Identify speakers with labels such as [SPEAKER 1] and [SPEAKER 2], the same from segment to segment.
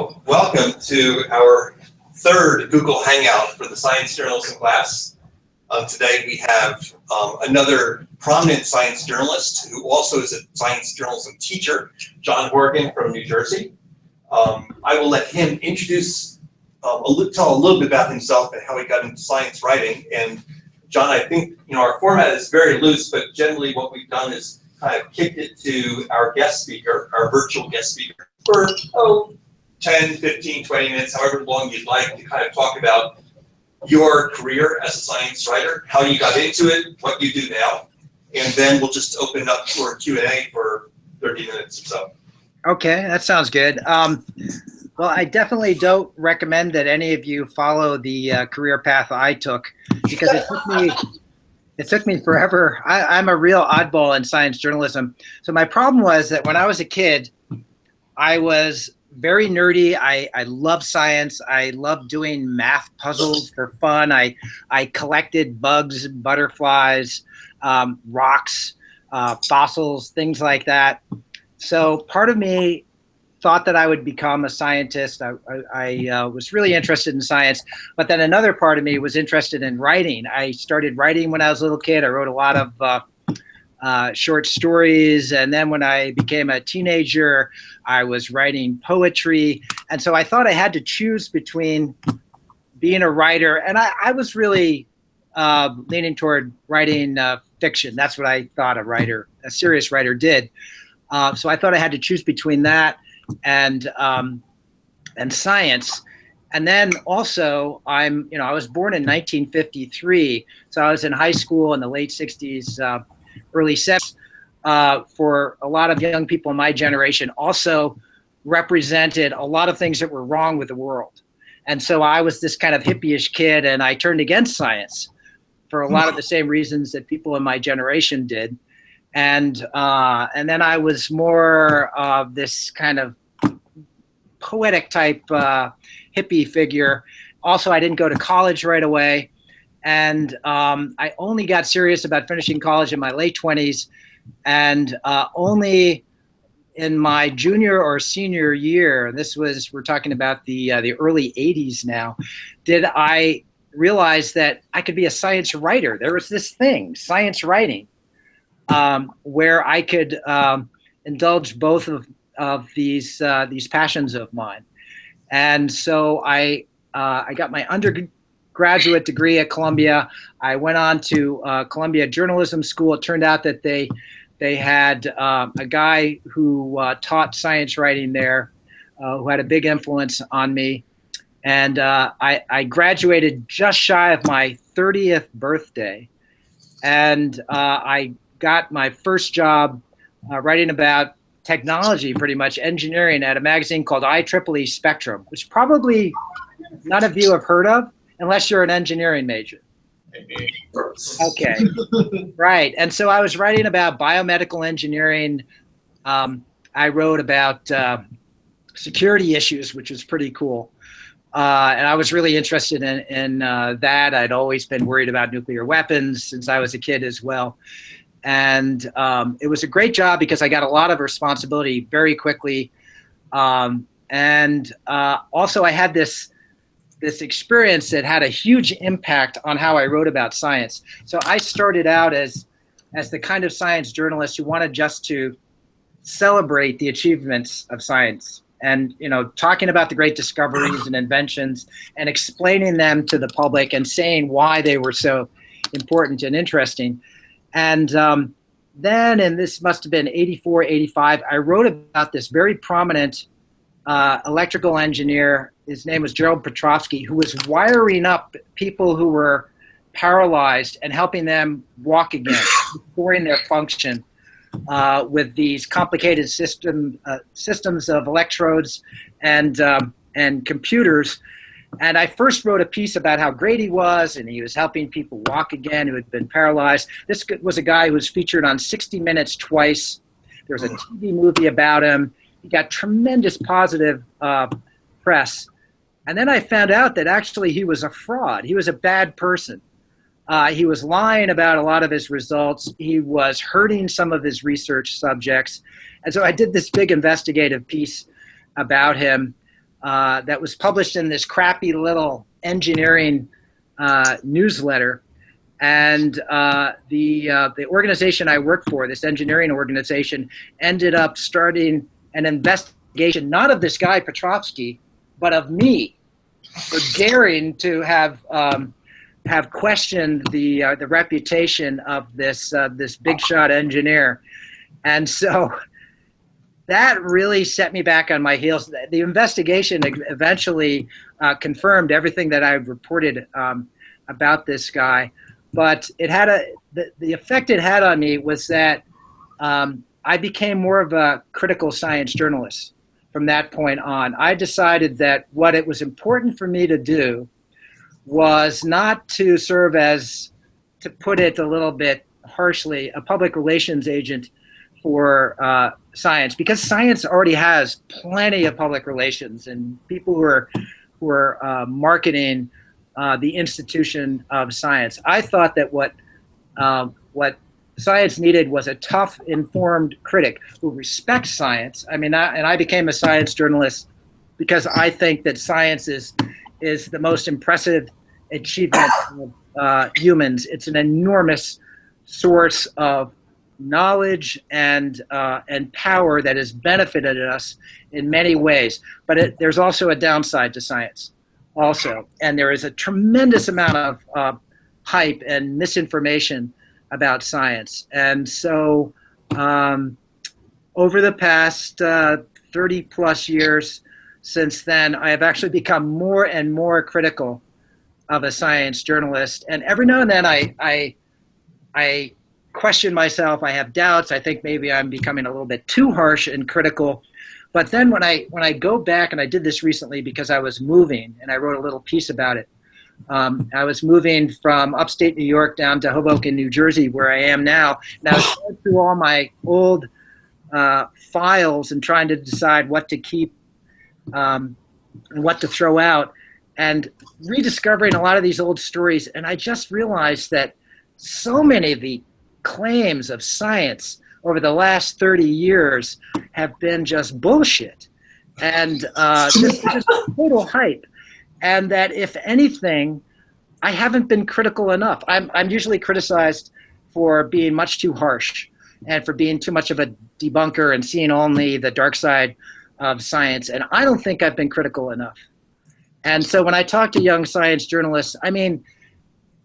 [SPEAKER 1] So welcome to our third Google Hangout for the science journalism class. Today we have another prominent science journalist who also is a science journalism teacher, John Horgan from New Jersey. I will let him introduce, tell a little bit about himself and how he got into science writing. And John, I think our format is very loose, but generally what we've done is kind of kicked it to our guest speaker, our virtual guest speaker, for 10, 15, 20 minutes, however long you'd like, to kind of talk about your career as a science writer, how you got into it, what you do now, and then we'll just open it up for Q&A for 30 minutes or so.
[SPEAKER 2] Okay, that sounds good. Well, I definitely don't recommend that any of you follow the career path I took, because it took me forever. I'm a real oddball in science journalism. So my problem was that when I was a kid, I was very nerdy. I love science. I love doing math puzzles for fun. I collected bugs, butterflies, rocks, fossils, things like that. So part of me thought that I would become a scientist. I was really interested in science, but then another part of me was interested in writing. I started writing when I was a little kid. I wrote a lot of short stories, and then when I became a teenager, I was writing poetry. And so I thought I had to choose between being a writer, and I was really leaning toward writing fiction. That's what I thought a serious writer did. So I thought I had to choose between that and science. And then also I was born in 1953, so I was in high school in the late 60s, early 70s. For a lot of young people in my generation, also represented a lot of things that were wrong with the world. And so I was this kind of hippie-ish kid, and I turned against science for a lot of the same reasons that people in my generation did. And then I was more of this kind of poetic type hippie figure. Also, I didn't go to college right away. And I only got serious about finishing college in my late 20s. And only in my junior or senior year, we're talking about the early 80s now, did I realize that I could be a science writer. There was this thing, science writing, where I could indulge both of these passions of mine. And so I got my undergraduate degree at Columbia. I went on to Columbia Journalism School. It turned out that they had a guy who taught science writing there, who had a big influence on me. And I graduated just shy of my 30th birthday. And I got my first job writing about technology, pretty much engineering, at a magazine called IEEE Spectrum, which probably none of you have heard of unless you're an engineering major. Okay, right. And so I was writing about biomedical engineering. I wrote about security issues, which was pretty cool. And I was really interested in that. I'd always been worried about nuclear weapons since I was a kid as well. And it was a great job because I got a lot of responsibility very quickly. And also I had this experience that had a huge impact on how I wrote about science. So I started out as the kind of science journalist who wanted just to celebrate the achievements of science and, talking about the great discoveries and inventions and explaining them to the public and saying why they were so important and interesting. And then, and this must have been 84, 85, I wrote about this very prominent electrical engineer. His name was Gerald Petrovsky, who was wiring up people who were paralyzed and helping them walk again, restoring their function with these complicated systems of electrodes and computers. And I first wrote a piece about how great he was, and he was helping people walk again who had been paralyzed. This was a guy who was featured on 60 Minutes twice. There was a TV movie about him. He got tremendous positive press. And then I found out that actually he was a fraud. He was a bad person. He was lying about a lot of his results. He was hurting some of his research subjects. And so I did this big investigative piece about him. that was published in this crappy little engineering newsletter. And the organization I work for, this engineering organization, ended up starting an investigation, not of this guy Petrovsky, but of me, for daring to have questioned the reputation of this big shot engineer. And so that really set me back on my heels. The investigation eventually confirmed everything that I reported about this guy, but it had the effect it had on me was that I became more of a critical science journalist from that point on. I decided that what it was important for me to do was not to serve as, to put it a little bit harshly, a public relations agent for science, because science already has plenty of public relations and people who are marketing the institution of science. I thought that what science needed was a tough, informed critic who respects science. I mean, and I became a science journalist because I think that science is the most impressive achievement of humans. It's an enormous source of knowledge and power that has benefited us in many ways. But there's also a downside to science also. And there is a tremendous amount of hype and misinformation about science. And so over the past 30 plus years since then, I have actually become more and more critical of a science journalist. And every now and then I question myself. I have doubts. I think maybe I'm becoming a little bit too harsh and critical. But then when I go back, and I did this recently because I was moving, and I wrote a little piece about it. I was moving from upstate New York down to Hoboken, New Jersey, where I am now. And I was going through all my old files and trying to decide what to keep and what to throw out, and rediscovering a lot of these old stories. And I just realized that so many of the claims of science over the last 30 years have been just bullshit and just total hype. And that if anything, I haven't been critical enough. I'm usually criticized for being much too harsh and for being too much of a debunker and seeing only the dark side of science. And I don't think I've been critical enough. And so when I talk to young science journalists, I mean,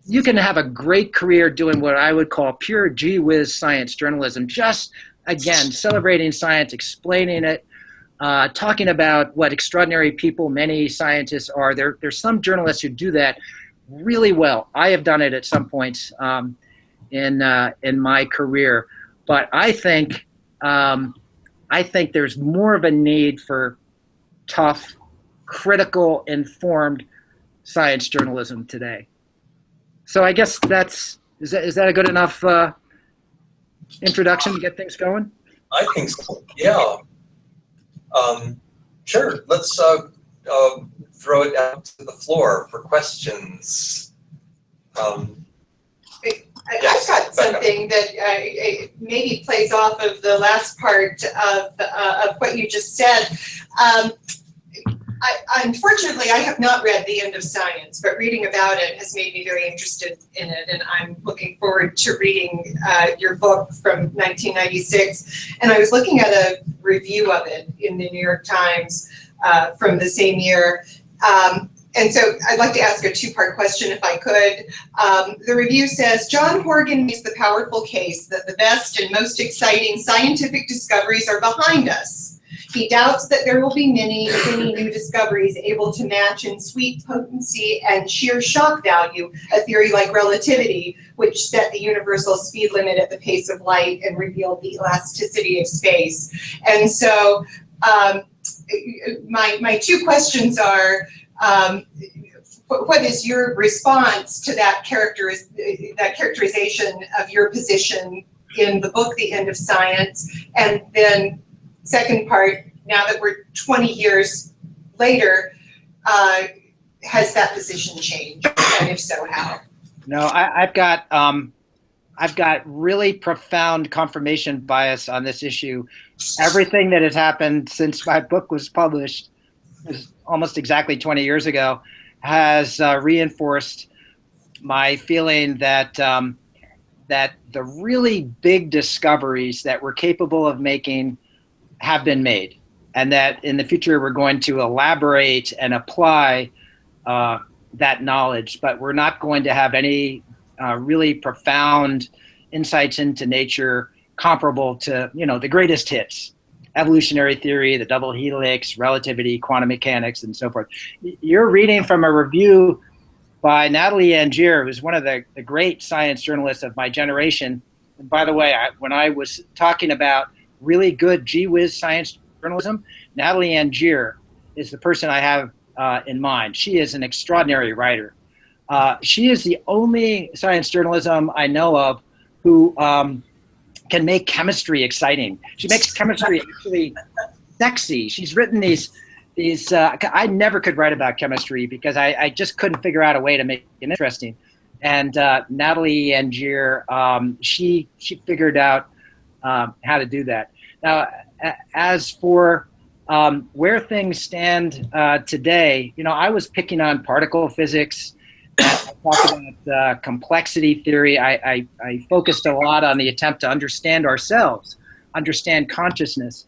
[SPEAKER 2] you can have a great career doing what I would call pure gee whiz science journalism. Just, again, celebrating science, explaining it, talking about what extraordinary people many scientists are. There's some journalists who do that really well. I have done it at some points in my career. But I think there's more of a need for tough, critical, informed science journalism today. So I guess is that a good enough introduction to get things going?
[SPEAKER 1] I think so. Yeah. Sure. Let's throw it out to the floor for questions.
[SPEAKER 3] I've got something that maybe plays off of the last part of what you just said. Unfortunately, I have not read The End of Science, but reading about it has made me very interested in it, and I'm looking forward to reading your book from 1996. And I was looking at a review of it in the New York Times from the same year. And so I'd like to ask a two-part question if I could. The review says, John Horgan makes the powerful case that the best and most exciting scientific discoveries are behind us. He doubts that there will be many new discoveries able to match in sweet potency and sheer shock value a theory like relativity, which set the universal speed limit at the pace of light and revealed the elasticity of space. And so my two questions are, what is your response to that characterization of your position in the book, The End of Science? And then second part, now that we're 20 years later, has that position changed? And if so, how?
[SPEAKER 2] No, I've got really profound confirmation bias on this issue. Everything that has happened since my book was published has almost exactly 20 years ago, has reinforced my feeling that that the really big discoveries that we're capable of making have been made, and that in the future we're going to elaborate and apply that knowledge, but we're not going to have any really profound insights into nature comparable to, the greatest hits: evolutionary theory, the double helix, relativity, quantum mechanics, and so forth. You're reading from a review by Natalie Angier, who's one of the great science journalists of my generation. And by the way, when I was talking about really good gee whiz science journalism, Natalie Angier is the person I have in mind. She is an extraordinary writer. She is the only science journalism I know of who can make chemistry exciting. She makes chemistry actually sexy. She's written these. I never could write about chemistry because I just couldn't figure out a way to make it interesting. And Natalie Angier, she figured out how to do that. Now, as for where things stand today, I was picking on particle physics. I talked about complexity theory. I focused a lot on the attempt to understand ourselves, understand consciousness.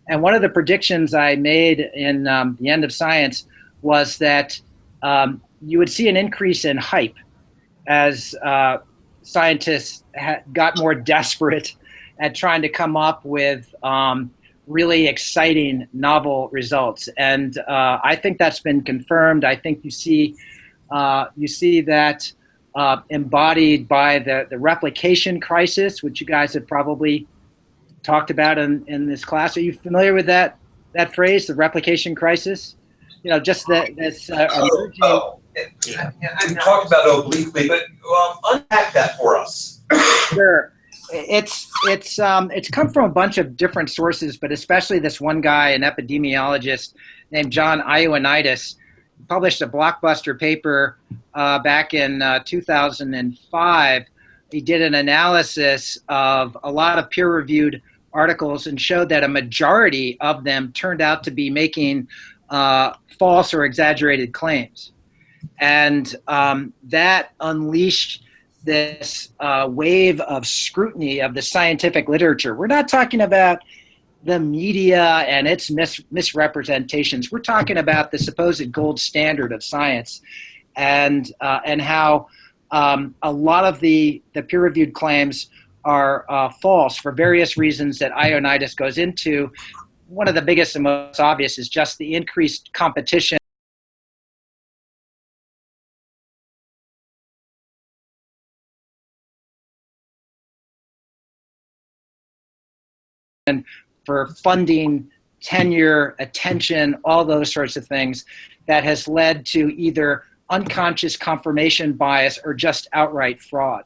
[SPEAKER 2] And one of the predictions I made in The End of Science was that you would see an increase in hype as scientists got more desperate at trying to come up with really exciting novel results. And I think that's been confirmed. I think you see that embodied by the replication crisis, which you guys have probably talked about in this class. Are you familiar with that phrase, the replication crisis? Just this emerging.
[SPEAKER 1] We talked about it obliquely, but unpack that for us.
[SPEAKER 2] Sure. It's come from a bunch of different sources, but especially this one guy, an epidemiologist named John Ioannidis, published a blockbuster paper back in 2005. He did an analysis of a lot of peer-reviewed articles and showed that a majority of them turned out to be making false or exaggerated claims. And that unleashed this wave of scrutiny of the scientific literature. We're not talking about the media and its misrepresentations. We're talking about the supposed gold standard of science, and how a lot of the peer-reviewed claims are false for various reasons that Ioannidis goes into. One of the biggest and most obvious is just the increased competition for funding, tenure, attention, all those sorts of things that has led to either unconscious confirmation bias or just outright fraud.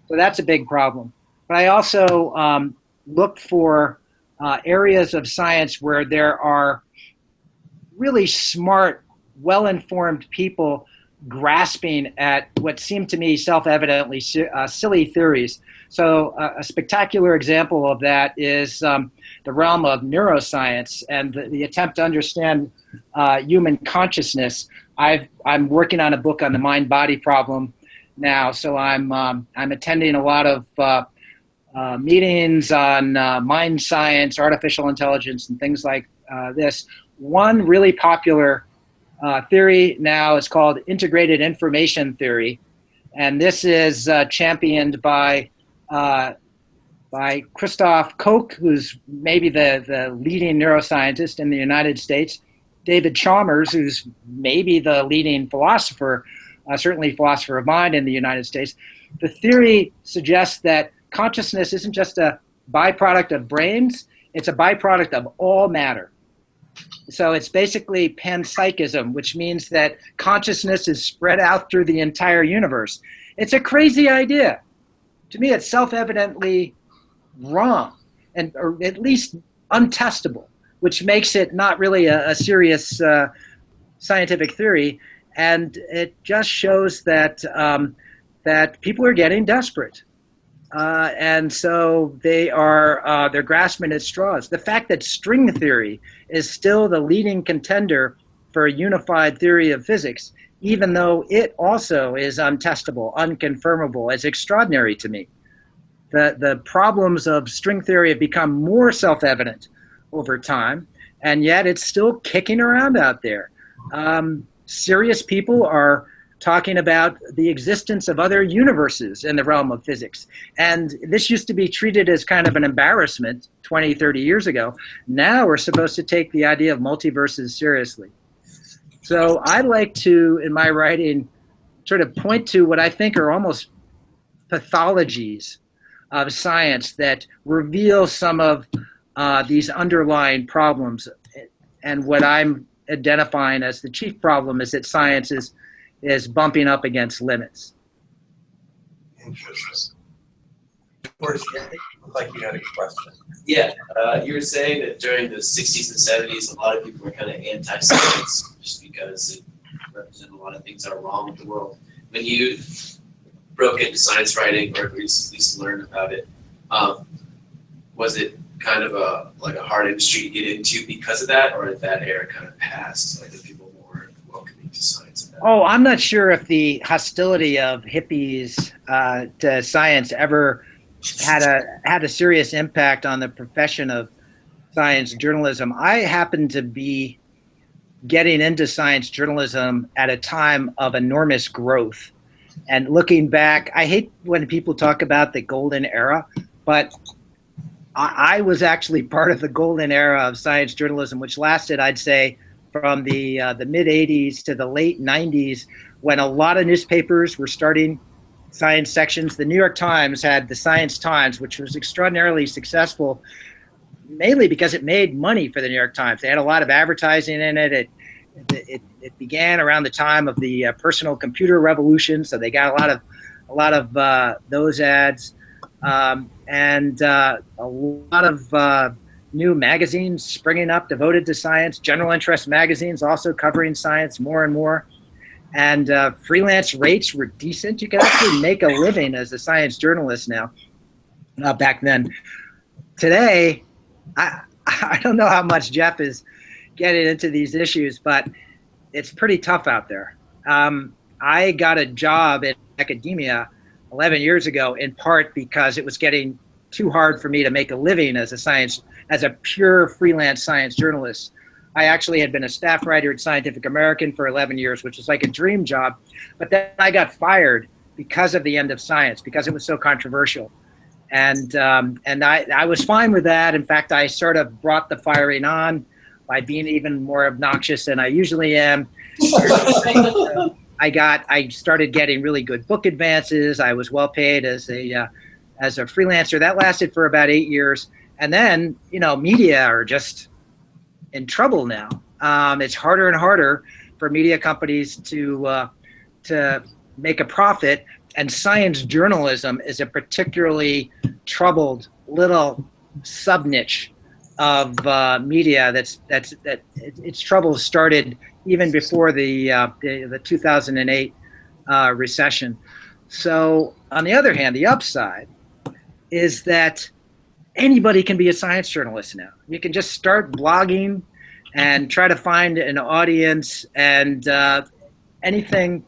[SPEAKER 2] So that's a big problem. But I also look for areas of science where there are really smart, well-informed people grasping at what seem to me self-evidently silly theories. So a spectacular example of that is the realm of neuroscience and the attempt to understand human consciousness. I'm working on a book on the mind-body problem now, so I'm attending a lot of meetings on mind science, artificial intelligence, and things like this. One really popular theory now is called integrated information theory, and this is championed by Christoph Koch, who's maybe the leading neuroscientist in the United States, David Chalmers, who's maybe the leading philosopher, certainly philosopher of mind in the United States. The theory suggests that consciousness isn't just a byproduct of brains, it's a byproduct of all matter. So it's basically panpsychism, which means that consciousness is spread out through the entire universe. It's a crazy idea. To me, it's self-evidently wrong, or at least untestable, which makes it not really a serious scientific theory. And it just shows that that people are getting desperate. And so they're grasping at straws. The fact that string theory is still the leading contender for a unified theory of physics, even though it also is untestable, unconfirmable, is extraordinary to me. The problems of string theory have become more self-evident over time, and yet it's still kicking around out there. Serious people are talking about the existence of other universes in the realm of physics. And this used to be treated as kind of an embarrassment 20, 30 years ago. Now we're supposed to take the idea of multiverses seriously. So I like to, in my writing, sort of point to what I think are almost pathologies of science that reveal some of these underlying problems. And what I'm identifying as the chief problem is that science is bumping up against limits.
[SPEAKER 1] Interesting. Of course, it looked like you had a question.
[SPEAKER 4] Yeah, you were saying that during the 60s and 70s, a lot of people were kind of anti-science just because it represented a lot of things that are wrong with the world. When you broke into science writing, or at least learned about it, was it kind of a hard industry to get into because of that, or did that era kind of passed? Like, the people more welcoming to science?
[SPEAKER 2] Oh, I'm not sure if the hostility of hippies to science ever had a serious impact on the profession of science journalism. I happen to be getting into science journalism at a time of enormous growth. And looking back, I hate when people talk about the golden era, but I was actually part of the golden era of science journalism, which lasted, I'd say, from the mid 80s to the late 90s, when a lot of newspapers were starting science sections. The New York Times had the Science Times, which was extraordinarily successful, mainly because it made money for the New York Times. They had a lot of advertising in it. It began around the time of the personal computer revolution, so they got a lot of those ads, and a lot of new magazines springing up devoted to science, general interest magazines also covering science more and more. And freelance rates were decent. You could actually make a living as a science journalist now. Back then. Today, I don't know how much Jeff is getting into these issues, but it's pretty tough out there. I got a job in academia 11 years ago, in part because it was getting too hard for me to make a living as a pure freelance science journalist. I actually had been a staff writer at Scientific American for 11 years, which was like a dream job. But then I got fired because of the end of science, because it was so controversial. And I was fine with that. In fact, I sort of brought the firing on by being even more obnoxious than I usually am. I started getting really good book advances. I was well paid as a freelancer. That lasted for about 8 years. And then, media are just in trouble now. It's harder and harder for media companies to make a profit, and science journalism is a particularly troubled little sub niche of media. That its troubles started even before the 2008 recession. So, on the other hand, the upside is that anybody can be a science journalist now. You can just start blogging and try to find an audience, and anything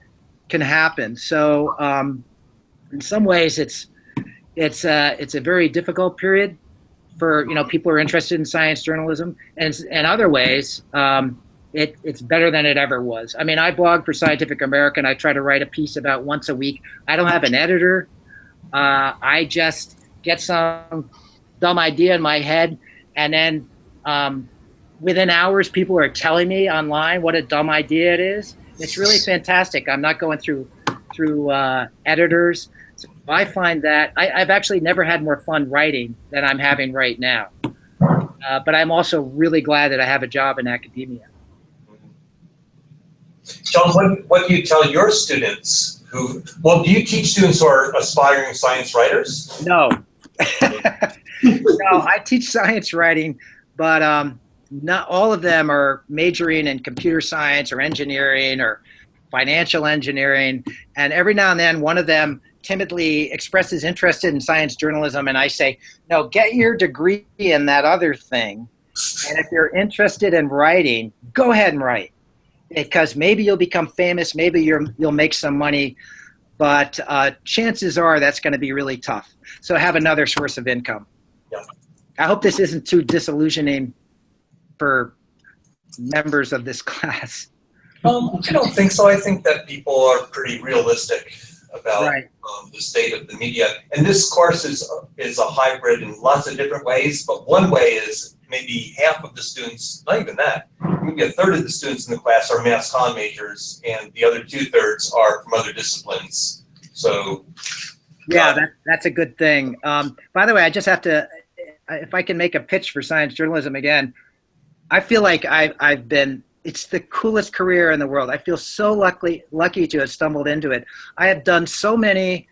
[SPEAKER 2] can happen. So in some ways, it's a very difficult period for people who are interested in science journalism, and in other ways, it's better than it ever was. I mean, I blog for Scientific American. I try to write a piece about once a week. I don't have an editor. I just get some dumb idea in my head, and then within hours, people are telling me online what a dumb idea it is. It's really fantastic. I'm not going through editors. So I find that I've actually never had more fun writing than I'm having right now. But I'm also really glad that I have a job in academia.
[SPEAKER 1] John, what do you tell your students do you teach students who are aspiring science writers?
[SPEAKER 2] No. No, I teach science writing, but not all of them are majoring in computer science or engineering or financial engineering. And every now and then, one of them timidly expresses interest in science journalism, and I say, no, get your degree in that other thing. And if you're interested in writing, go ahead and write. because maybe you'll become famous, maybe you'll make some money, but chances are that's going to be really tough. So have another source of income.
[SPEAKER 1] Yeah.
[SPEAKER 2] I hope this isn't too disillusioning for members of this class.
[SPEAKER 1] I don't think so. I think that people are pretty realistic about
[SPEAKER 2] Right.
[SPEAKER 1] The state of the media. And this course is a hybrid in lots of different ways, but one way is maybe half of the students, not even that, maybe a third of the students in the class are mass comm majors, and the other 2/3 are from other disciplines. So
[SPEAKER 2] Yeah, that's a good thing. By the way, I just have to, if I can make a pitch for science journalism again, I feel like it's the coolest career in the world. I feel so lucky to have stumbled into it. I have done so many,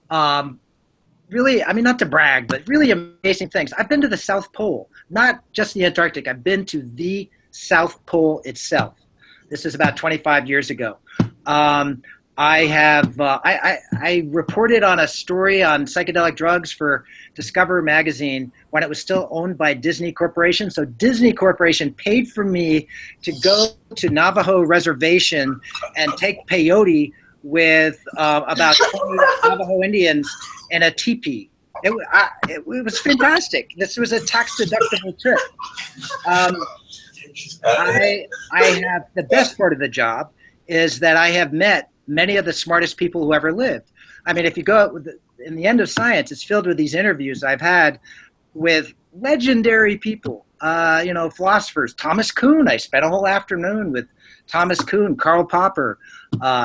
[SPEAKER 2] really, I mean, not to brag, but really amazing things. I've been to the South Pole, not just the Antarctic. I've been to the South Pole itself. This is about 25 years ago. I have I reported on a story on psychedelic drugs for Discover magazine when it was still owned by Disney Corporation. So Disney Corporation paid for me to go to Navajo Reservation and take peyote with about 20 Navajo Indians in a teepee. It was fantastic. This was a tax-deductible trip. I have the best part of the job is that I have met many of the smartest people who ever lived. I mean, if you go in the end of science, it's filled with these interviews I've had with legendary people, philosophers. Thomas Kuhn, I spent a whole afternoon with Thomas Kuhn, Karl Popper,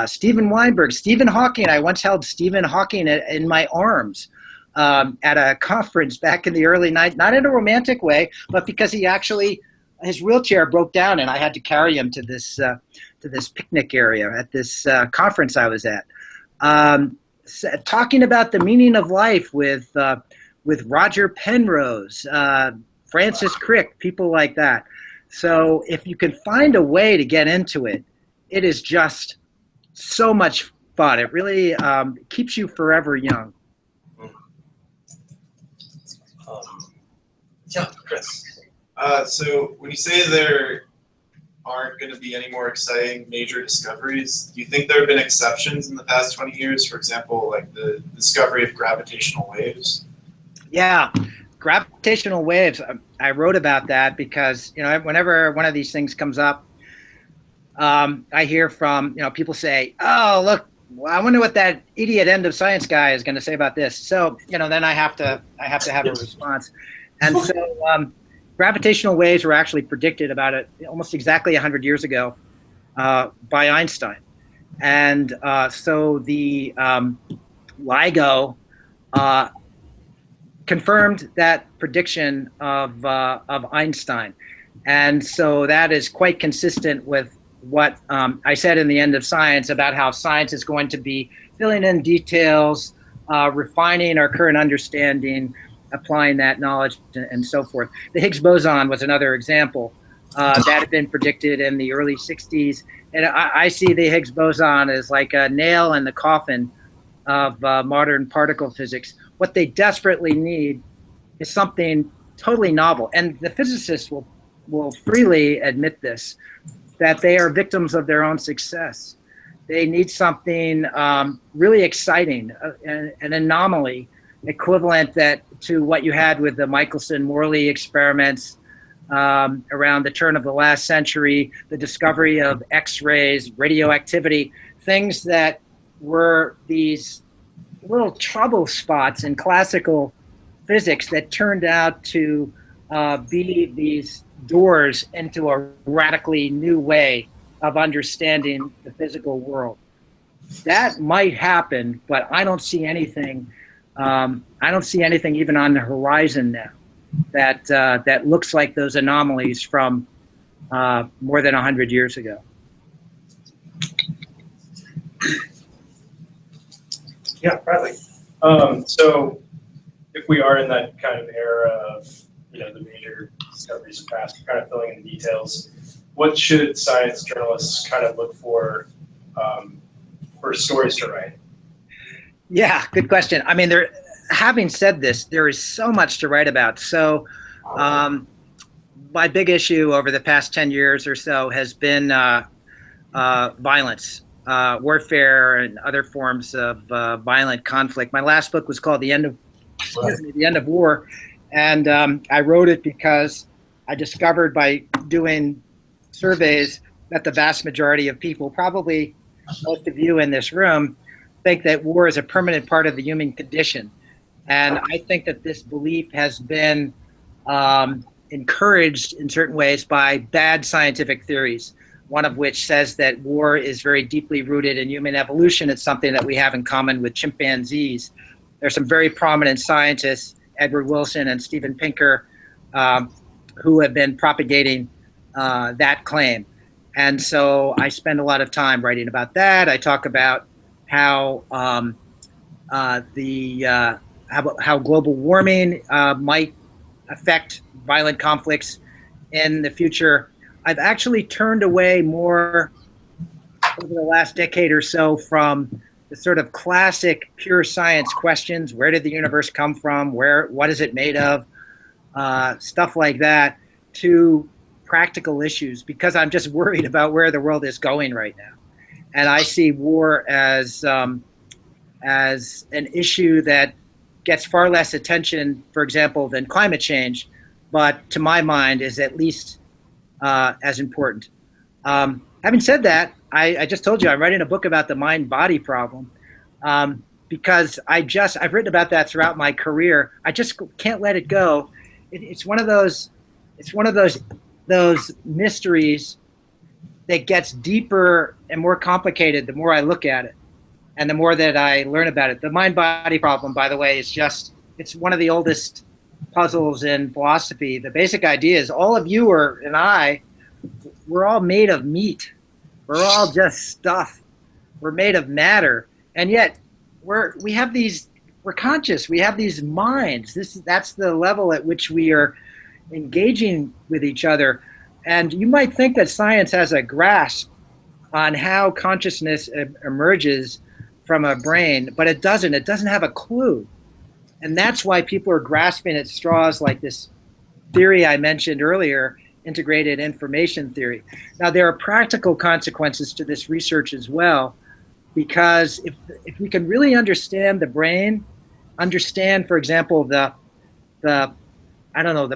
[SPEAKER 2] Steven Weinberg, Stephen Hawking. I once held Stephen Hawking in my arms at a conference back in the early 90s, not in a romantic way, but because his wheelchair broke down and I had to carry him to this picnic area at this conference I was at. Talking about the meaning of life with Roger Penrose, Francis Crick, people like that. So if you can find a way to get into it, it is just so much fun. It really keeps you forever young.
[SPEAKER 1] Yeah, Chris.
[SPEAKER 5] So when you say there aren't going to be any more exciting major discoveries, do you think there have been exceptions in the past 20 years? For example, like the discovery of gravitational waves?
[SPEAKER 2] Yeah, gravitational waves. I wrote about that because, whenever one of these things comes up, I hear from, people say, oh, look, I wonder what that idiot end of science guy is going to say about this. So, then I have to have a response. And so gravitational waves were actually predicted about almost exactly 100 years ago by Einstein. And so the LIGO confirmed that prediction of Einstein. And so that is quite consistent with what I said in the end of science about how science is going to be filling in details, refining our current understanding, applying that knowledge and so forth. The Higgs Boson was another example that had been predicted in the early 60s. And I see the Higgs Boson as like a nail in the coffin of modern particle physics. What they desperately need is something totally novel. And the physicists will freely admit this, that they are victims of their own success. They need something really exciting, an anomaly equivalent to what you had with the Michelson-Morley experiments around the turn of the last century, the discovery of X-rays, radioactivity, things that were these little trouble spots in classical physics that turned out to be these doors into a radically new way of understanding the physical world. That might happen, but I don't see anything. I don't see anything even on the horizon now that looks like those anomalies from more than 100 years ago.
[SPEAKER 6] Yeah, Bradley. So if we are in that kind of era of, the major discoveries of past, kind of filling in the details, what should science journalists kind of look for stories to write?
[SPEAKER 2] Yeah, good question. I mean, having said this, there is so much to write about. So my big issue over the past 10 years or so has been violence, warfare, and other forms of violent conflict. My last book was called The End of War, and I wrote it because I discovered by doing surveys that the vast majority of people, probably most of you in this room, think that war is a permanent part of the human condition. And I think that this belief has been encouraged in certain ways by bad scientific theories, one of which says that war is very deeply rooted in human evolution. It's something that we have in common with chimpanzees. There's some very prominent scientists, Edward Wilson and Steven Pinker, who have been propagating that claim. And so I spend a lot of time writing about that. I talk about how how global warming might affect violent conflicts in the future. I've actually turned away more over the last decade or so from the sort of classic pure science questions. Where did the universe come from? What is it made of? Stuff like that, to practical issues, because I'm just worried about where the world is going right now. And I see war as an issue that gets far less attention, for example, than climate change, but to my mind is at least as important. Having said that, I just told you I'm writing a book about the mind-body problem, because I've written about that throughout my career. I just can't let it go. It's one of those mysteries that gets deeper and more complicated the more I look at it and the more that I learn about it. The mind-body problem, by the way, it's one of the oldest puzzles in philosophy. The basic idea is all of you and I, we're all made of meat. We're all just stuff. We're made of matter. And yet we're conscious. We have these minds. That's the level at which we are engaging with each other. And you might think that science has a grasp on how consciousness emerges from a brain, but it doesn't. It doesn't have a clue. And that's why people are grasping at straws like this theory I mentioned earlier, integrated information theory. Now, there are practical consequences to this research as well, because if we can really understand the brain, understand, for example, the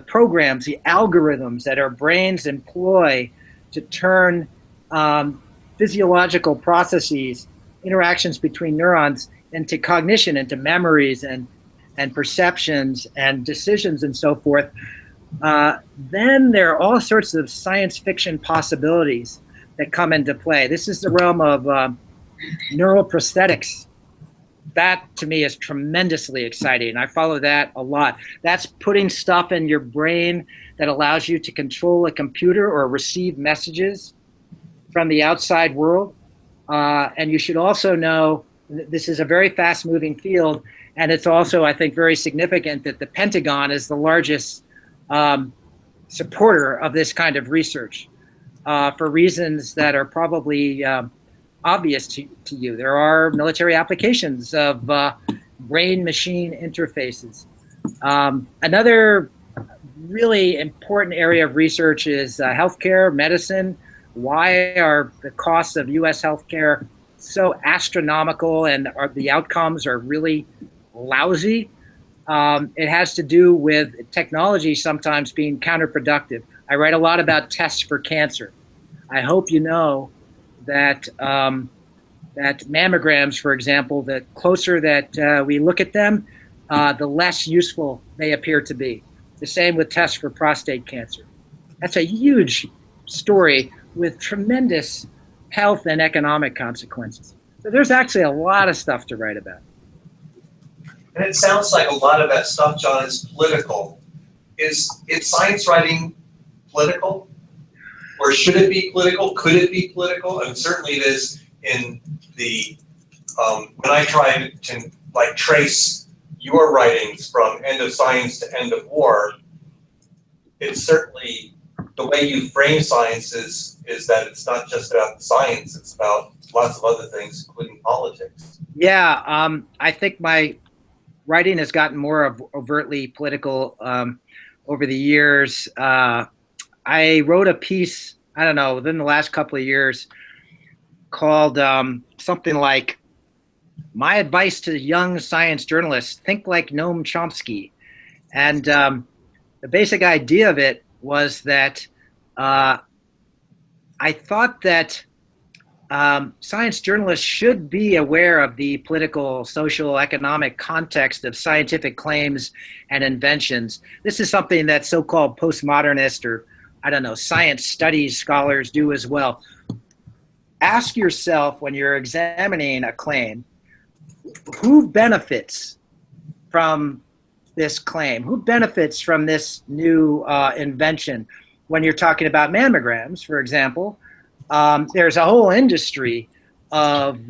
[SPEAKER 2] programs, the algorithms that our brains employ to turn physiological processes, interactions between neurons, into cognition, into memories and perceptions and decisions and so forth, then there are all sorts of science fiction possibilities that come into play. This is the realm of neural prosthetics. That, to me, is tremendously exciting. I follow that a lot. That's putting stuff in your brain that allows you to control a computer or receive messages from the outside world. And you should also know this is a very fast-moving field, and it's also, I think, very significant that the Pentagon is the largest supporter of this kind of research for reasons that are probably obvious to you. There are military applications of brain-machine interfaces. Another really important area of research is healthcare, medicine. Why are the costs of U.S. healthcare so astronomical, and the outcomes are really lousy? It has to do with technology sometimes being counterproductive. I write a lot about tests for cancer. I hope you know that that mammograms, for example, the closer that we look at them, the less useful they appear to be. The same with tests for prostate cancer. That's a huge story with tremendous health and economic consequences. So there's actually a lot of stuff to write about.
[SPEAKER 1] And it sounds like a lot of that stuff, John, is political. Is science writing political? Or should it be political? Could it be political? And certainly it is in the, when I try to trace your writings from end of science to end of war, it's certainly the way you frame science is that it's not just about science, it's about lots of other things, including politics.
[SPEAKER 2] Yeah, I think my writing has gotten more overtly political over the years. I wrote a piece, I don't know, within the last couple of years called something like "My Advice to Young Science Journalists: Think Like Noam Chomsky," and the basic idea of it was that I thought that science journalists should be aware of the political, social, economic context of scientific claims and inventions. This is something that so-called postmodernist or, I don't know, science studies scholars do as well. Ask yourself when you're examining a claim, who benefits from this claim? Who benefits from this new invention? When you're talking about mammograms, for example, there's a whole industry of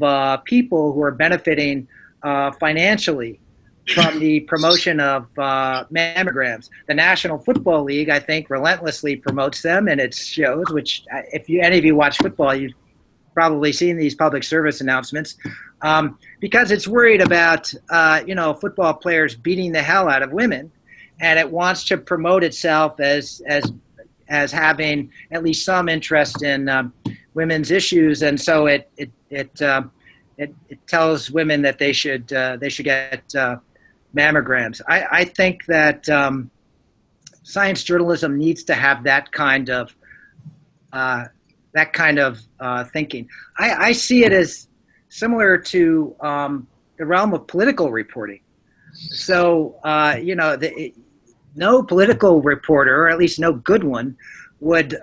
[SPEAKER 2] people who are benefiting financially from the promotion of mammograms. The National Football League, I think, relentlessly promotes them in its shows, which if any of you watch football, you've probably seen these public service announcements, because it's worried about football players beating the hell out of women, and it wants to promote itself as having at least some interest in women's issues, and so it tells women that they should get mammograms. I think that science journalism needs to have that kind of thinking. I see it as similar to the realm of political reporting. So no political reporter, or at least no good one, would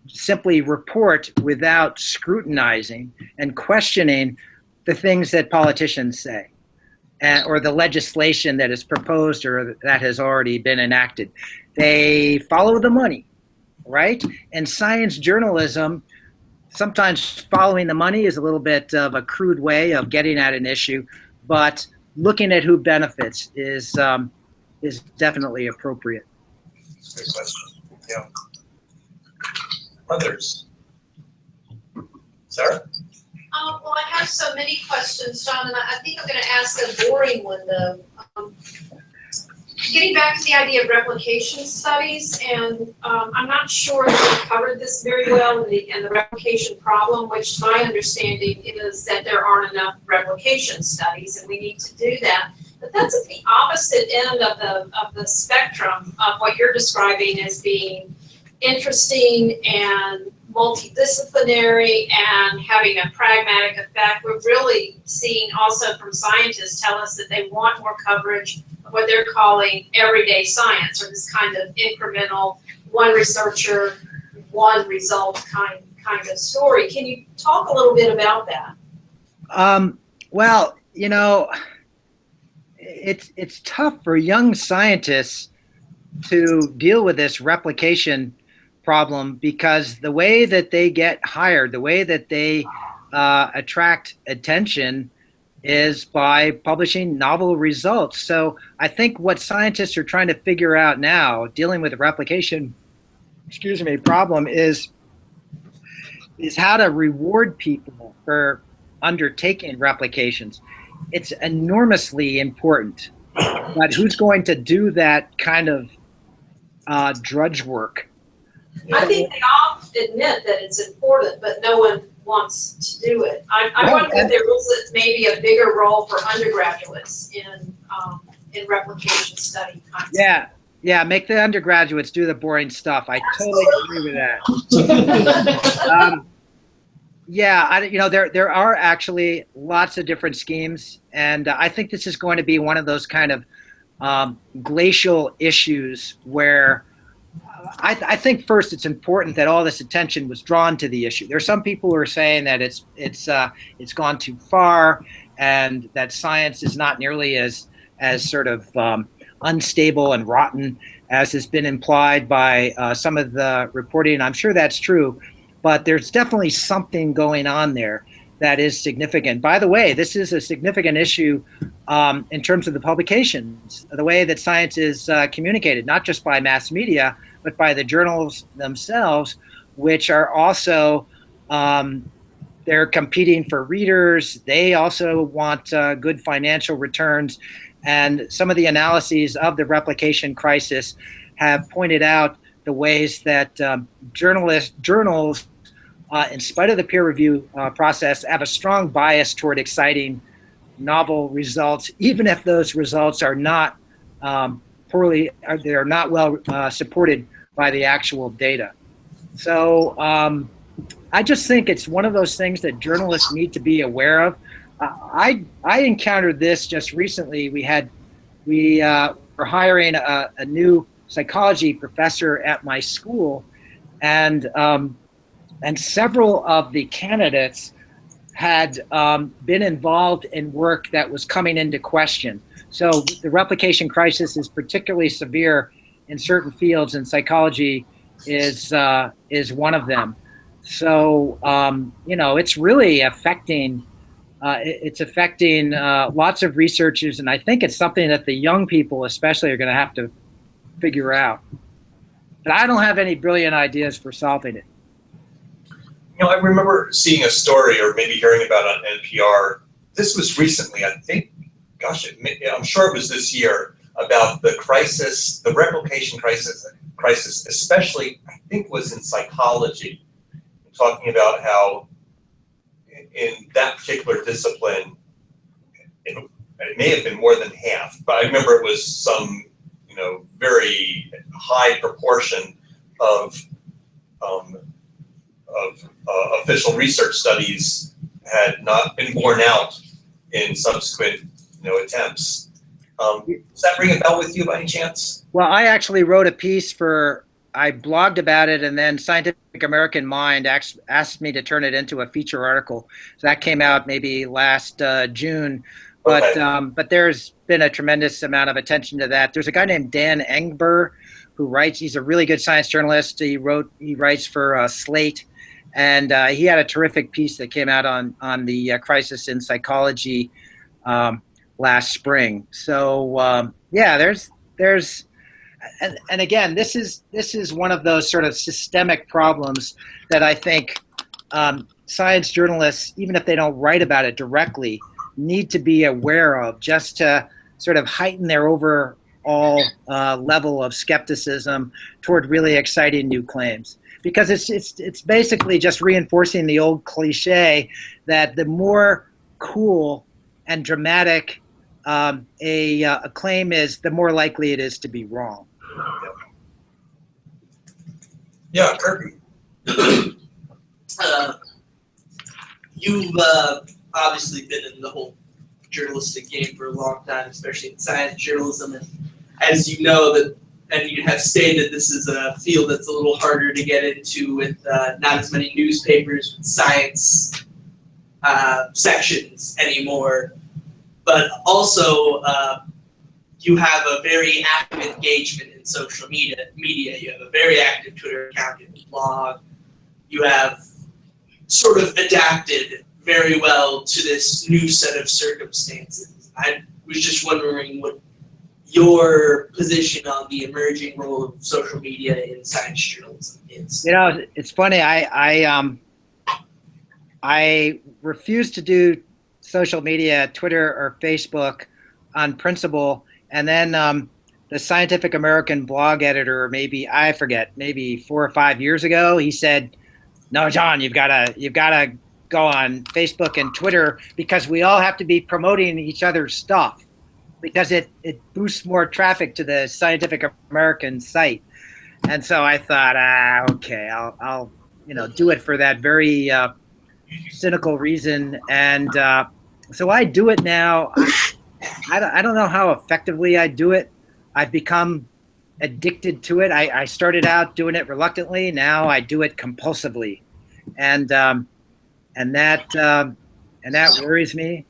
[SPEAKER 2] simply report without scrutinizing and questioning the things that politicians say, or the legislation that is proposed or that has already been enacted. They follow the money, right? And science journalism, sometimes following the money is a little bit of a crude way of getting at an issue, but looking at who benefits is definitely appropriate.
[SPEAKER 5] Good question. Yeah. Others? Sarah?
[SPEAKER 7] Well, I have so many questions, John, and I think I'm going to ask a boring one, though. Getting back to the idea of replication studies, and I'm not sure that we covered this very well in the replication problem, which to my understanding is that there aren't enough replication studies, and we need to do that. But that's at the opposite end of the spectrum of what you're describing as being interesting and multidisciplinary and having a pragmatic effect. We're really seeing also from scientists tell us that they want more coverage of what they're calling everyday science, or this kind of incremental, one researcher, one result kind of story. Can you talk a little bit about that?
[SPEAKER 2] Well, it's tough for young scientists to deal with this replication problem, because the way that they get hired, the way that they attract attention is by publishing novel results. So I think what scientists are trying to figure out now, dealing with the replication, problem, is how to reward people for undertaking replications. It's enormously important, but who's going to do that kind of drudge work?
[SPEAKER 7] I think they all admit that it's important, but no one wants to do it. I wonder if there was maybe a bigger role for undergraduates in replication study concepts.
[SPEAKER 2] Yeah, make the undergraduates do the boring stuff. I totally agree with that. There are actually lots of different schemes, and I think this is going to be one of those kind of glacial issues where I think first it's important that all this attention was drawn to the issue. There are some people who are saying that it's gone too far, and that science is not nearly as sort of unstable and rotten as has been implied by some of the reporting. I'm sure that's true, but there's definitely something going on there that is significant. By the way, this is a significant issue in terms of the publications, the way that science is communicated, not just by mass media, but by the journals themselves, which are also, they're competing for readers. They also want good financial returns. And some of the analyses of the replication crisis have pointed out the ways that journals in spite of the peer review process, have a strong bias toward exciting novel results, even if those results are not they're not well supported by the actual data. So I just think it's one of those things that journalists need to be aware of. I encountered this just recently. We were hiring a new psychology professor at my school, and several of the candidates had been involved in work that was coming into question. So the replication crisis is particularly severe in certain fields, and psychology is one of them. So it's really affecting. It's affecting lots of researchers, and I think it's something that the young people especially are going to have to figure out. But I don't have any brilliant ideas for solving it.
[SPEAKER 1] I remember seeing a story or maybe hearing about it on NPR. This was recently, I think, I'm sure it was this year, about the crisis, the replication crisis, especially, I think was in psychology, talking about how in that particular discipline, it may have been more than half, but I remember it was some, very high proportion of official research studies had not been borne out in subsequent, attempts. Does that ring a bell with you by any chance?
[SPEAKER 2] Well, I actually wrote a piece I blogged about it, and then Scientific American Mind asked me to turn it into a feature article. So that came out maybe last June. But
[SPEAKER 1] Okay.
[SPEAKER 2] But there's been a tremendous amount of attention to that. There's a guy named Dan Engber who writes. He's a really good science journalist. He writes for Slate, and he had a terrific piece that came out on the crisis in psychology last spring. So there's and again, this is one of those sort of systemic problems that I think science journalists, even if they don't write about it directly, need to be aware of, just to sort of heighten their overall level of skepticism toward really exciting new claims. Because it's basically just reinforcing the old cliche that the more cool and dramatic a claim is, the more likely it is to be wrong.
[SPEAKER 1] Yeah, Kirby.
[SPEAKER 8] You've obviously been in the whole journalistic game for a long time, especially in science journalism, and as you know and you have stated, this is a field that's a little harder to get into with not as many newspapers with science sections anymore. But also, you have a very active engagement in social media. You have a very active Twitter account, and blog. You have sort of adapted very well to this new set of circumstances. I was just wondering what your position on the emerging role of social media in science journalism is.
[SPEAKER 2] It's funny. I refuse to do social media, Twitter or Facebook, on principle, and then the Scientific American blog editor, maybe 4 or 5 years ago, he said, "No, John, you've got to go on Facebook and Twitter because we all have to be promoting each other's stuff because it boosts more traffic to the Scientific American site." And so I thought, okay, I'll do it for that very cynical reason, and so I do it now. I don't know how effectively I do it. I've become addicted to it. I started out doing it reluctantly. Now I do it compulsively, and that worries me.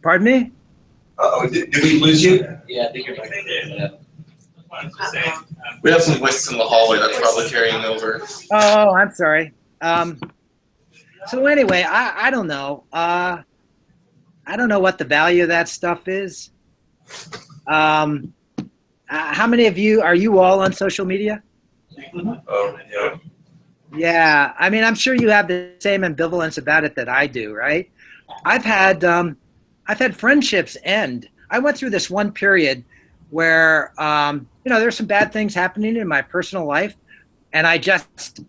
[SPEAKER 2] Pardon me?
[SPEAKER 1] Did we lose you?
[SPEAKER 4] Yeah, I think you're back there.
[SPEAKER 9] We have some voices in the hallway that's probably carrying over.
[SPEAKER 2] Oh, I'm sorry. So anyway, I don't know. I don't know what the value of that stuff is. How many of you, are you all on social media?
[SPEAKER 1] Yeah.
[SPEAKER 2] Yeah, I mean, I'm sure you have the same ambivalence about it that I do, right? I've had friendships end. I went through this one period where, there's some bad things happening in my personal life. And I just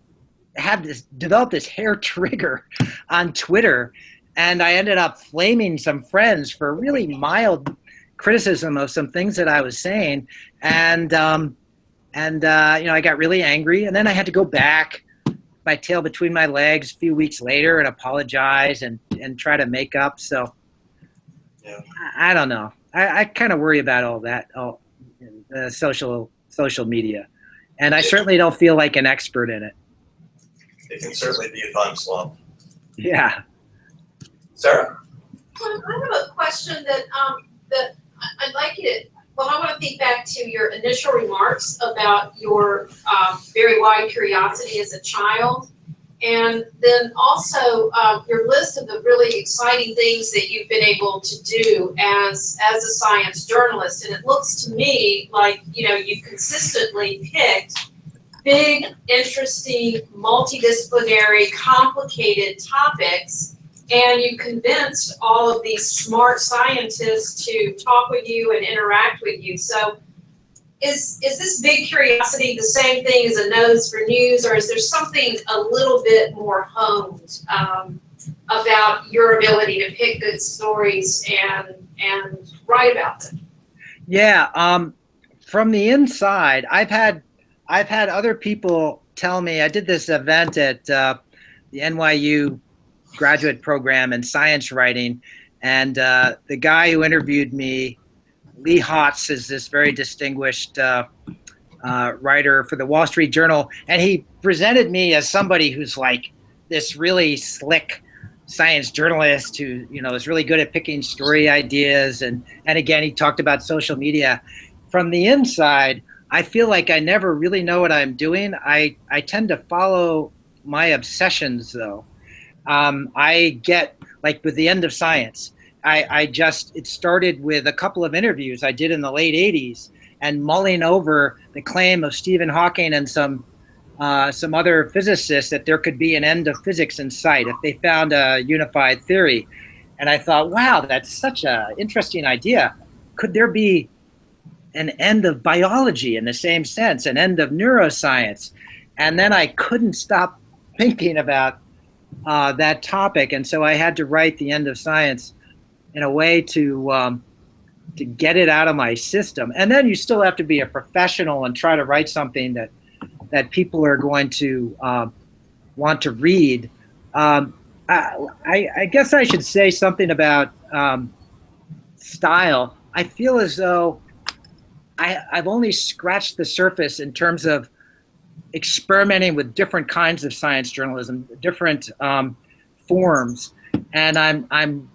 [SPEAKER 2] developed this hair trigger on Twitter. And I ended up flaming some friends for really mild criticism of some things that I was saying. And I got really angry. And then I had to go back, my tail between my legs, a few weeks later and apologize and try to make up. So
[SPEAKER 1] Yeah.
[SPEAKER 2] I don't know. I kind of worry about all that, social media. And I certainly don't feel like an expert in it.
[SPEAKER 1] It can certainly be a time slump.
[SPEAKER 2] Yeah.
[SPEAKER 1] Sarah?
[SPEAKER 7] I have a question that I'd like you to, I want to think back to your initial remarks about your very wide curiosity as a child. And then also your list of the really exciting things that you've been able to do as a science journalist. And it looks to me like, you consistently picked big, interesting, multidisciplinary, complicated topics, and you convinced all of these smart scientists to talk with you and interact with you. So is this big curiosity the same thing as a nose for news, or is there something a little bit more honed about your ability to pick good stories and write about them?
[SPEAKER 2] Yeah, from the inside, I've had other people tell me. I did this event at the NYU graduate program in science writing, and the guy who interviewed me, Lee Hotz, is this very distinguished writer for the Wall Street Journal, and he presented me as somebody who's like this really slick science journalist who is really good at picking story ideas, and again he talked about social media. From the inside, I feel like I never really know what I'm doing. I tend to follow my obsessions though. I get, like with the End of Science, it started with a couple of interviews I did in the late 80s and mulling over the claim of Stephen Hawking and some other physicists that there could be an end of physics in sight if they found a unified theory. And I thought, wow, that's such an interesting idea. Could there be an end of biology in the same sense, an end of neuroscience? And then I couldn't stop thinking about that topic. And so I had to write The End of Science in a way to get it out of my system. And then you still have to be a professional and try to write something that people are going to want to read. I guess I should say something about style. I feel as though I've only scratched the surface in terms of experimenting with different kinds of science journalism, different forms, and I'm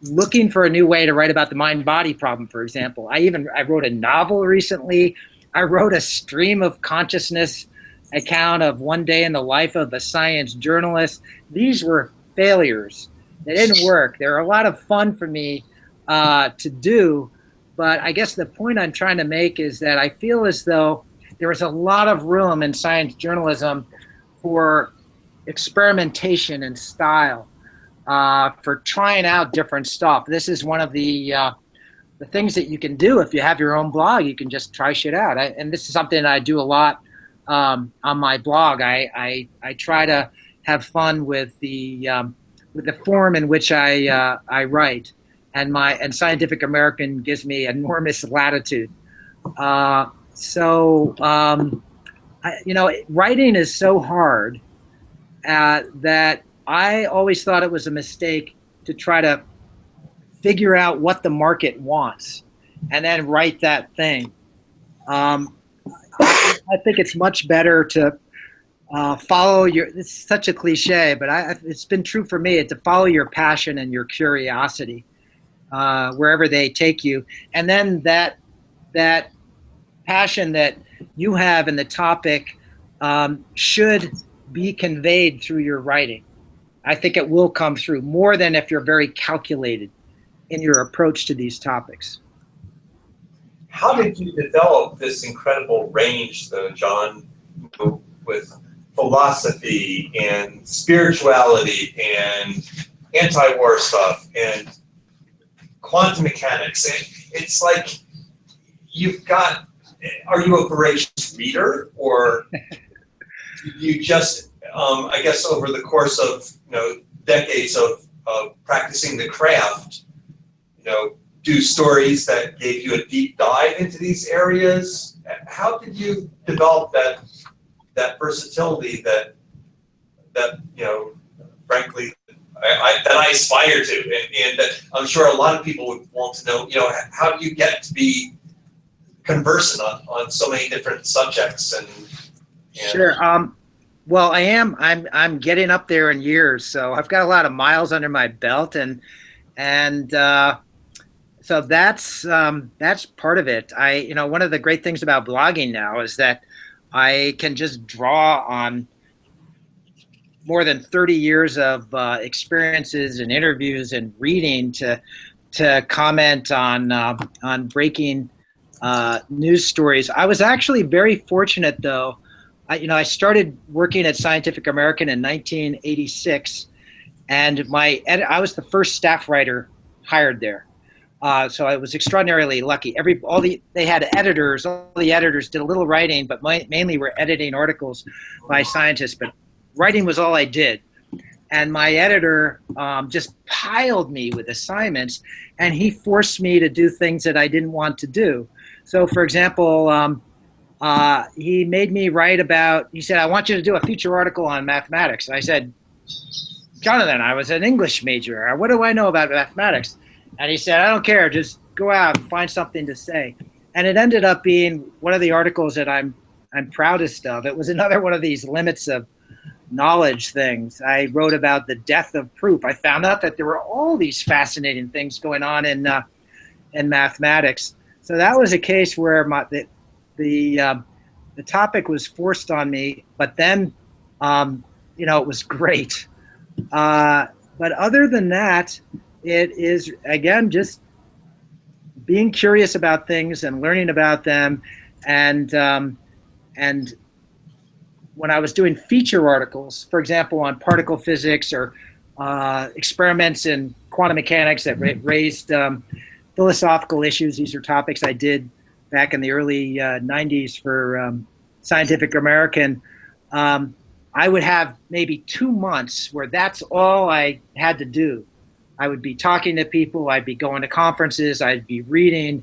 [SPEAKER 2] looking for a new way to write about the mind-body problem, for example. I wrote a novel recently. I wrote a stream of consciousness account of one day in the life of a science journalist. These were failures. They didn't work. They were a lot of fun for me to do, but I guess the point I'm trying to make is that I feel as though there is a lot of room in science journalism for experimentation and style, for trying out different stuff. This is one of the things that you can do if you have your own blog. You can just try shit out. And this is something I do a lot on my blog. I try to have fun with the form in which I write, and Scientific American gives me enormous latitude. Writing is so hard that I always thought it was a mistake to try to figure out what the market wants and then write that thing. I think it's much better to follow it's such a cliche, but it's been true for me, to follow your passion and your curiosity wherever they take you. And then that passion that you have in the topic should be conveyed through your writing. I think it will come through more than if you're very calculated in your approach to these topics.
[SPEAKER 1] How did you develop this incredible range, though, John, with philosophy and spirituality and anti-war stuff and quantum mechanics? It's like are you a voracious reader, or you just, I guess over the course of, decades of practicing the craft, do stories that gave you a deep dive into these areas? How did you develop that versatility that frankly, I aspire to, and that I'm sure a lot of people would want to know, how do you get to be conversant on so many different subjects and
[SPEAKER 2] Sure. Well, I'm getting up there in years, so I've got a lot of miles under my belt, and so that's part of it. One of the great things about blogging now is that I can just draw on more than 30 years of experiences and interviews and reading to comment on breaking news stories. I was actually very fortunate, though. I started working at Scientific American in 1986, and I was the first staff writer hired there. So I was extraordinarily lucky. They had editors. All the editors did a little writing, but mainly were editing articles by scientists. But writing was all I did. And my editor just piled me with assignments, and he forced me to do things that I didn't want to do. So, for example, he made me write about. He said, "I want you to do a feature article on mathematics." And I said, "Jonathan, I was an English major. What do I know about mathematics?" And he said, "I don't care. Just go out and find something to say." And it ended up being one of the articles that I'm proudest of. It was another one of these limits of knowledge things. I wrote about the death of proof. I found out that there were all these fascinating things going on in mathematics. So that was a case where the topic was forced on me, but then it was great. But other than that, it is, again, just being curious about things and learning about them. And when I was doing feature articles, for example, on particle physics or experiments in quantum mechanics that raised philosophical issues, these are topics I did back in the early 90s for Scientific American. I would have maybe 2 months where that's all I had to do. I would be talking to people, I'd be going to conferences, I'd be reading.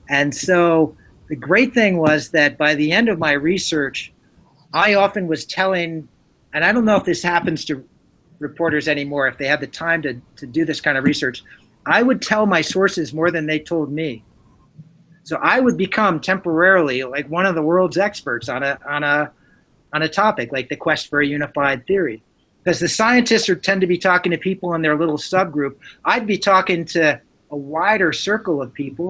[SPEAKER 2] And so the great thing was that by the end of my research, I often was telling, and I don't know if this happens to reporters anymore, if they have the time to do this kind of research, I would tell my sources more than they told me. So I would become temporarily like one of the world's experts on a topic, like the quest for a unified theory. Because the scientists tend to be talking to people in their little subgroup. I'd be talking to a wider circle of people,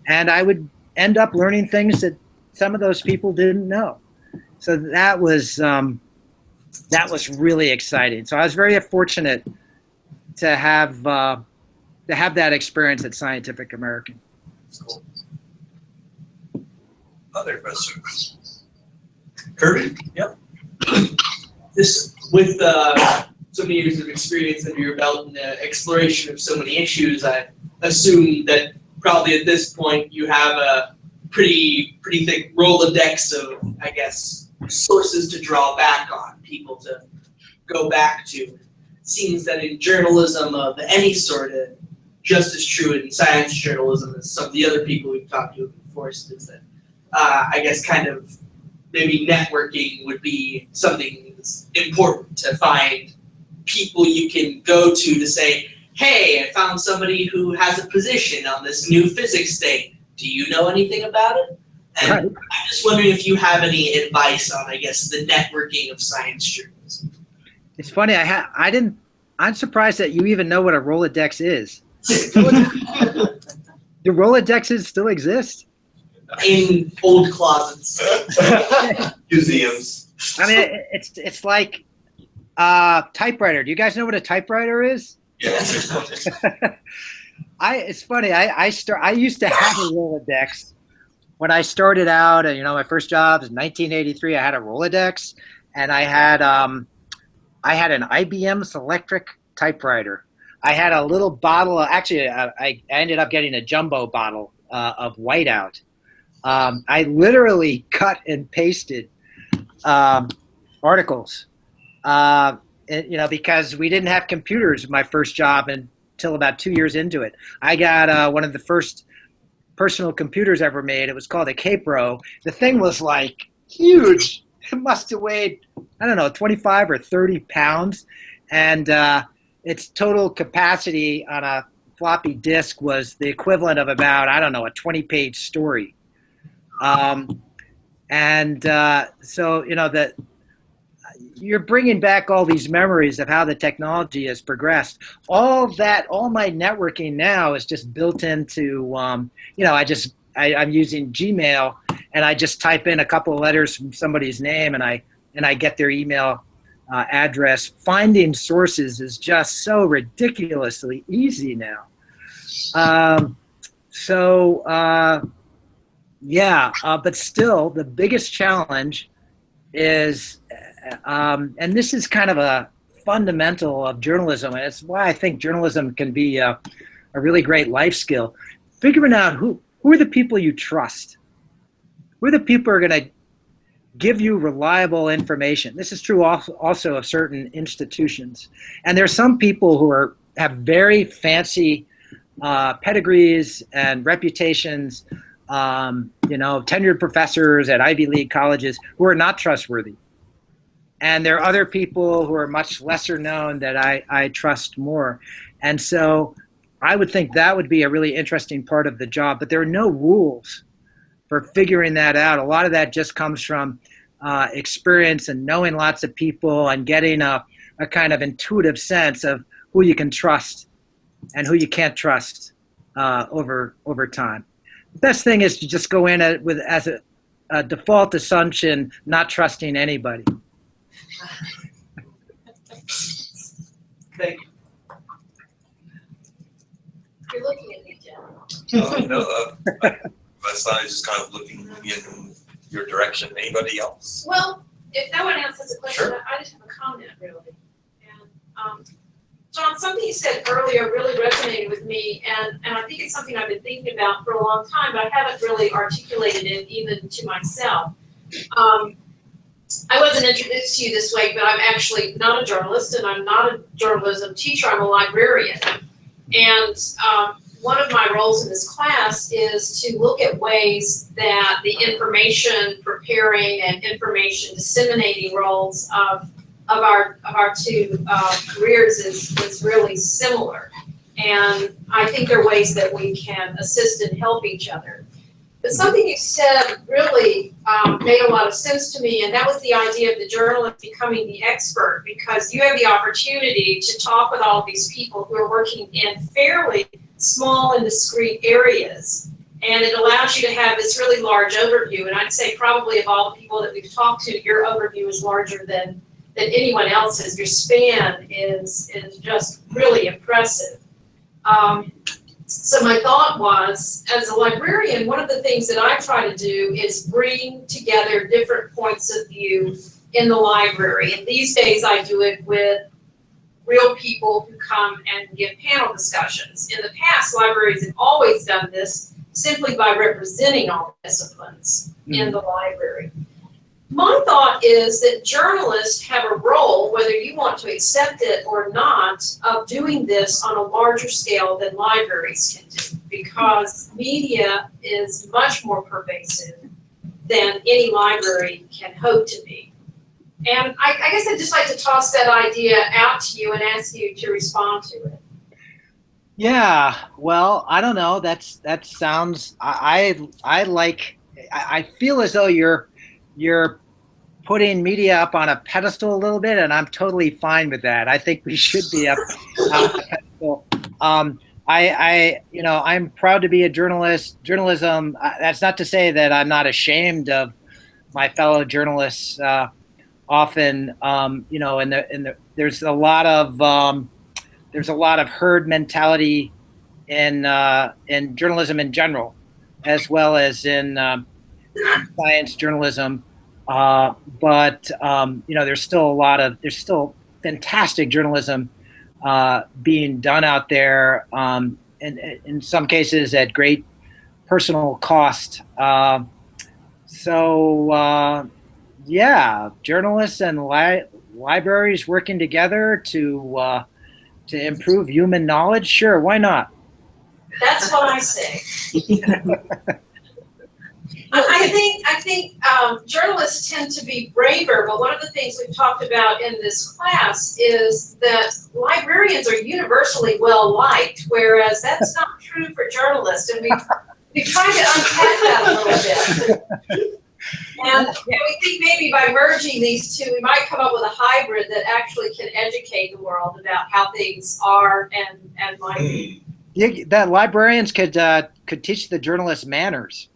[SPEAKER 2] and I would end up learning things that some of those people didn't know. So that was really exciting. So I was very fortunate to have that experience at Scientific American.
[SPEAKER 1] Cool. Other questions? Kirby?
[SPEAKER 8] Yep. This, with so many years of experience under your belt and the exploration of so many issues, I assume that probably at this point you have a pretty thick Rolodex of, I guess, sources to draw back on, people to go back to. It seems that in journalism of any sort, just as true in science journalism as some of the other people we've talked to before, is that I guess kind of maybe networking would be something that's important, to find people you can go to say, "Hey, I found somebody who has a position on this new physics thing. Do you know anything about it?" And
[SPEAKER 2] Right.
[SPEAKER 8] I'm just wondering if you have any advice on, I guess, the networking of science journalism.
[SPEAKER 2] It's funny. I'm surprised that you even know what a Rolodex is. Do Rolodexes still exist?
[SPEAKER 8] In old closets.
[SPEAKER 1] Museums.
[SPEAKER 2] I mean, it's like typewriter. Do you guys know what a typewriter is?
[SPEAKER 1] Yes.
[SPEAKER 2] It's funny. I used to have a Rolodex when I started out. And my first job was 1983. I had a Rolodex, and I had an IBM Selectric typewriter. I had a little bottle. Actually, I ended up getting a jumbo bottle of whiteout. I literally cut and pasted articles, because we didn't have computers in my first job until about 2 years into it. I got one of the first personal computers ever made. It was called a K-Pro. The thing was like huge. It must have weighed, I don't know, 25 or 30 pounds. And its total capacity on a floppy disk was the equivalent of about, I don't know, a 20-page story. So, that you're bringing back all these memories of how the technology has progressed. All my networking now is just built into, I'm using Gmail, and I just type in a couple of letters from somebody's name, and I get their email address. Finding sources is just so ridiculously easy now. But still, the biggest challenge is, and this is kind of a fundamental of journalism, and it's why I think journalism can be a really great life skill, figuring out who are the people you trust. Who are the people who are going to give you reliable information? This is true also of certain institutions. And there are some people who have very fancy pedigrees and reputations, tenured professors at Ivy League colleges who are not trustworthy. And there are other people who are much lesser known that I trust more. And so I would think that would be a really interesting part of the job, but there are no rules for figuring that out. A lot of that just comes from experience and knowing lots of people and getting a kind of intuitive sense of who you can trust and who you can't trust over time. The best thing is to just go in as a default assumption, not trusting anybody.
[SPEAKER 8] Thank you.
[SPEAKER 7] You're looking at me, Jen.
[SPEAKER 1] My son is just kind of looking in your direction. Anybody else?
[SPEAKER 7] Well, if no one else has a question,
[SPEAKER 1] Sure.
[SPEAKER 7] I just have a comment, really. And John, something you said earlier really resonated with me, and I think it's something I've been thinking about for a long time, but I haven't really articulated it even to myself. I wasn't introduced to you this way, but I'm actually not a journalist, and I'm not a journalism teacher. I'm a librarian. And one of my roles in this class is to look at ways that the information preparing and information disseminating roles of our two careers is really similar. And I think there are ways that we can assist and help each other. But something you said really made a lot of sense to me, and that was the idea of the journalist becoming the expert, because you have the opportunity to talk with all of these people who are working in fairly small and discrete areas. And it allows you to have this really large overview. And I'd say probably of all the people that we've talked to, your overview is larger than anyone else's. Your span is just really impressive. So my thought was, as a librarian, one of the things that I try to do is bring together different points of view in the library. And these days I do it with real people who come and give panel discussions. In the past, libraries have always done this simply by representing all disciplines in the library. My thought is that journalists have a role, whether you want to accept it or not, of doing this on a larger scale than libraries can do, because media is much more pervasive than any library can hope to be. And I guess I'd just like to toss that idea out to you and ask you to respond to it.
[SPEAKER 2] Yeah, well, I don't know. That sounds. I feel as though you're putting media up on a pedestal a little bit, and I'm totally fine with that. I think we should be up on a pedestal. I'm proud to be a journalist. Journalism. That's not to say that I'm not ashamed of my fellow journalists. Often, there's a lot of herd mentality in journalism in general, as well as in science journalism. But there's still fantastic journalism being done out there, and in some cases at great personal cost. Yeah, journalists and libraries working together to improve human knowledge. Sure, why not?
[SPEAKER 7] That's what I say. I think journalists tend to be braver, but one of the things we've talked about in this class is that librarians are universally well liked, whereas that's not true for journalists, and we've tried to unpack that a little bit. And we think maybe by merging these two, we might come up with a hybrid that actually can educate the world about how things are and might be.
[SPEAKER 2] That librarians could teach the journalists manners.